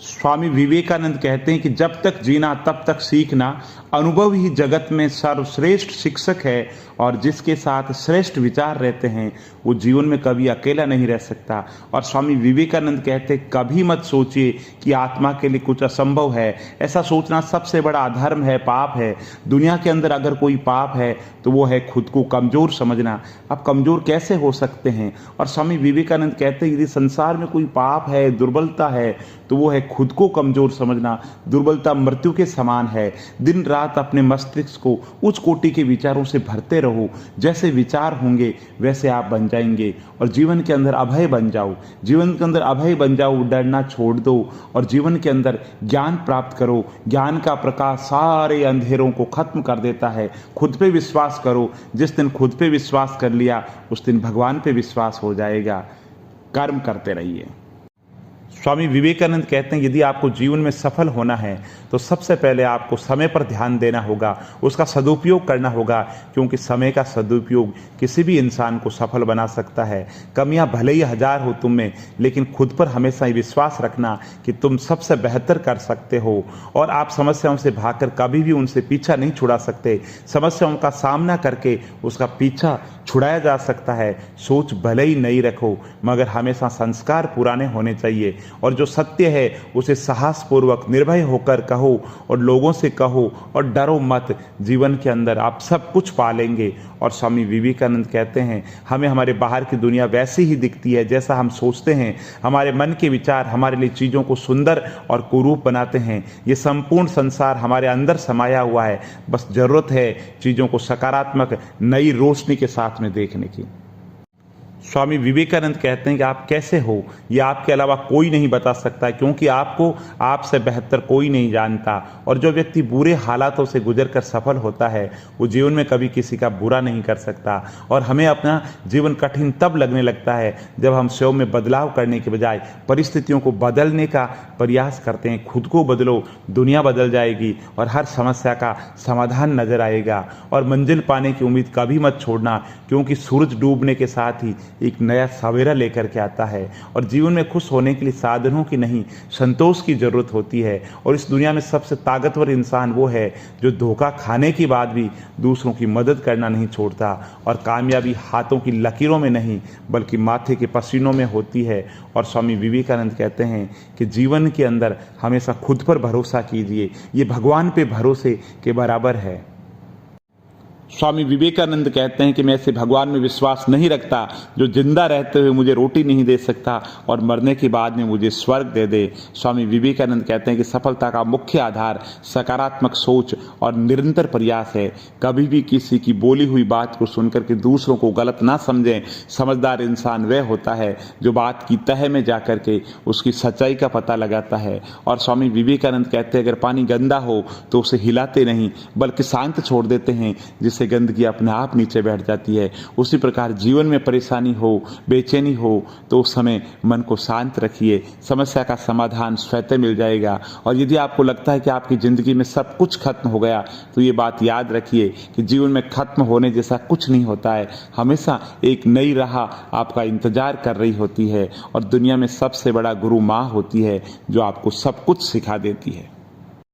स्वामी विवेकानंद कहते हैं कि जब तक जीना तब तक सीखना, अनुभव ही जगत में सर्वश्रेष्ठ शिक्षक है और जिसके साथ श्रेष्ठ विचार रहते हैं वो जीवन में कभी अकेला नहीं रह सकता। और स्वामी विवेकानंद कहते हैं कभी मत सोचिए कि आत्मा के लिए कुछ असंभव है। ऐसा सोचना सबसे बड़ा अधर्म है, पाप है। दुनिया के अंदर अगर कोई पाप है तो वो है खुद को कमजोर समझना। अब कमजोर कैसे हो सकते हैं? और स्वामी विवेकानंद कहते हैं यदि संसार में कोई पाप है, दुर्बलता है, तो वो है खुद को कमजोर समझना। दुर्बलता मृत्यु के समान है। दिन रात अपने मस्तिष्क को उच्च कोटि के विचारों से भरते रहो। जैसे विचार होंगे वैसे आप बन जाएंगे और जीवन के अंदर अभय बन जाओ। जीवन के अंदर अभय बन जाओ, डरना छोड़ दो और जीवन के अंदर ज्ञान प्राप्त करो। ज्ञान का प्रकाश सारे अंधेरों को खत्म कर देता है। खुद पे विश्वास करो। जिस दिन खुद पे विश्वास कर लिया उस दिन भगवान पे विश्वास हो जाएगा। कर्म करते रहिए। स्वामी विवेकानंद कहते हैं यदि आपको जीवन में सफल होना है तो सबसे पहले आपको समय पर ध्यान देना होगा, उसका सदुपयोग करना होगा, क्योंकि समय का सदुपयोग किसी भी इंसान को सफल बना सकता है। कमियां भले ही हजार हो तुम में, लेकिन खुद पर हमेशा ही विश्वास रखना कि तुम सबसे बेहतर कर सकते हो और आप समस्याओं से भागकर कभी भी उनसे पीछा नहीं छुड़ा सकते। समस्याओं का सामना करके उसका पीछा छुड़ाया जा सकता है। सोच भले ही नहीं रखो, मगर हमेशा संस्कार पुराने होने चाहिए और जो सत्य है उसे साहसपूर्वक निर्भय होकर कहो और लोगों से कहो और डरो मत। जीवन के अंदर आप सब कुछ पालेंगे। और स्वामी विवेकानंद कहते हैं हमें हमारे बाहर की दुनिया वैसी ही दिखती है जैसा हम सोचते हैं। हमारे मन के विचार हमारे लिए चीज़ों को सुंदर और कुरूप बनाते हैं। ये संपूर्ण संसार हमारे अंदर समाया हुआ है, बस जरूरत है चीज़ों को सकारात्मक नई रोशनी के साथ में देखने की। स्वामी विवेकानंद कहते हैं कि आप कैसे हो ये आपके अलावा कोई नहीं बता सकता, क्योंकि आपको आपसे बेहतर कोई नहीं जानता। और जो व्यक्ति बुरे हालातों से गुजरकर सफल होता है वो जीवन में कभी किसी का बुरा नहीं कर सकता। और हमें अपना जीवन कठिन तब लगने लगता है जब हम स्वयं में बदलाव करने के बजाय परिस्थितियों को बदलने का प्रयास करते हैं। खुद को बदलो, दुनिया बदल जाएगी और हर समस्या का समाधान नजर आएगा। और मंजिल पाने की उम्मीद कभी मत छोड़ना, क्योंकि सूरज डूबने के साथ ही एक नया सवेरा लेकर के आता है। और जीवन में खुश होने के लिए साधनों की नहीं, संतोष की जरूरत होती है। और इस दुनिया में सबसे ताकतवर इंसान वो है जो धोखा खाने के बाद भी दूसरों की मदद करना नहीं छोड़ता। और कामयाबी हाथों की लकीरों में नहीं बल्कि माथे के पसीनों में होती है। और स्वामी विवेकानंद कहते हैं कि जीवन के अंदर हमेशा खुद पर भरोसा कीजिए, ये भगवान पे भरोसे के बराबर है। स्वामी विवेकानंद कहते हैं कि मैं ऐसे भगवान में विश्वास नहीं रखता जो जिंदा रहते हुए मुझे रोटी नहीं दे सकता और मरने के बाद में मुझे स्वर्ग दे दे। स्वामी विवेकानंद कहते हैं कि सफलता का मुख्य आधार सकारात्मक सोच और निरंतर प्रयास है। कभी भी किसी की बोली हुई बात को सुनकर के दूसरों को गलत ना समझें। समझदार इंसान वह होता है जो बात की तह में जाकर के उसकी सच्चाई का पता लगाता है। और स्वामी विवेकानंद कहते हैं अगर पानी गंदा हो तो उसे हिलाते नहीं बल्कि शांत छोड़ देते हैं, जिससे गंदगी अपने आप नीचे बैठ जाती है। उसी प्रकार जीवन में परेशानी हो, बेचैनी हो तो उस समय मन को शांत रखिए, समस्या का समाधान स्वतः मिल जाएगा। और यदि आपको लगता है कि आपकी जिंदगी में सब कुछ खत्म हो गया तो ये बात याद रखिए कि जीवन में खत्म होने जैसा कुछ नहीं होता है। हमेशा एक नई राह आपका इंतजार कर रही होती है और दुनिया में सबसे बड़ा गुरु माँ होती है जो आपको सब कुछ सिखा देती है।